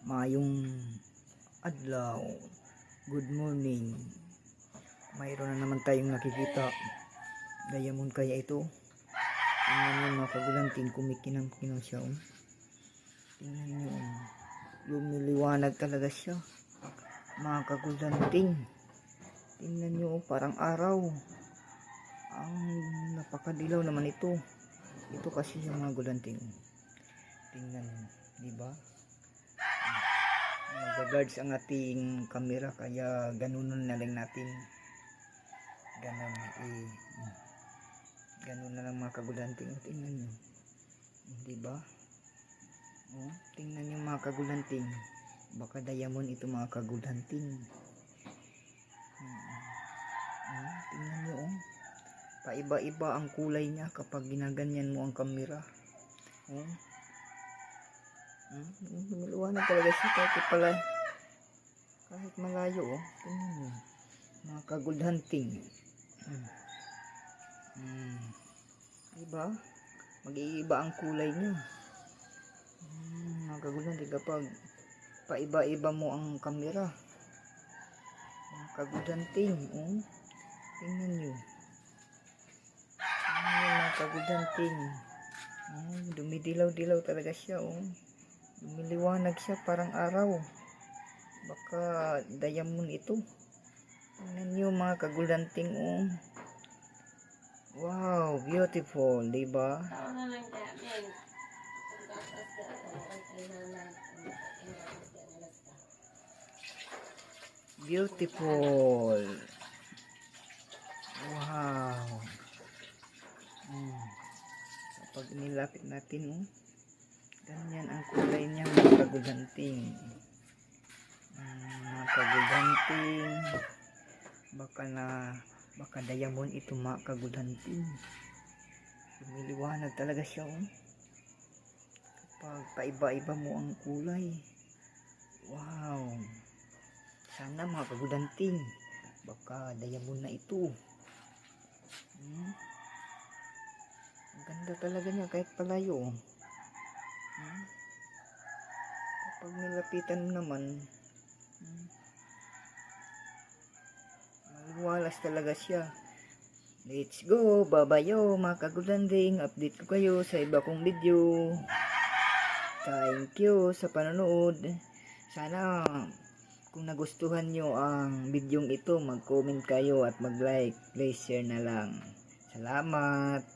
Mayong adlaw, good morning. Mayroon na naman tayong nakikita. Diamond kaya ito? Tingnan nyo mga kagulanting, kumikinang-kinang siya. Tingnan nyo, lumiliwanag talaga siya. Mga kagulanting, tingnan nyo, parang araw. Ang napakadilaw naman ito. Ito kasi yung mga gulanting. Tingnan nyo, diba? Nag-guards ang ating camera, kaya ganunan na lang natin. Ganun na lang mga kagulanting. Tingnan nyo, diba? Tingnan nyo mga kagulanting, baka diamond ito mga kagulanting. Tingnan nyo, paiba-iba ang kulay niya kapag ginaganyan mo ang camera. Lumiwanag talaga siya kahit malayo. Tingnan nyo mga kagulanting. Diba? Mag-iiba ang kulay niya. Mga kagulanting, kapag paiba-iba mo ang camera. Mga kagulanting, tingnan nyo. Mga kagulanting, dumidilaw-dilaw talaga siya. Lumiliwanag siya parang araw. Baka diamond ito. Tingnan nyo mga kagulanting. Wow, beautiful, diba? Beautiful. Wow. Kapag nilapit natin, ganyan ang kulay niya mga kagulanting. Mga kagulanting, baka diamond ito mga kagulanting. Lumiliwanag talaga siya. Kapag paiba-iba mo ang kulay. Wow. Sana mga kagulanting, baka diamond na ito. Ang ganda talaga niya kahit palayo. Kapag nilapitan mo naman, maliwalas talaga siya. Let's go, babayo mga kagulanting. Update ko kayo sa iba kong video. Thank you sa panonood. Sana kung nagustuhan nyo ang video ito, mag-comment kayo at mag-like. Please share na lang. Salamat.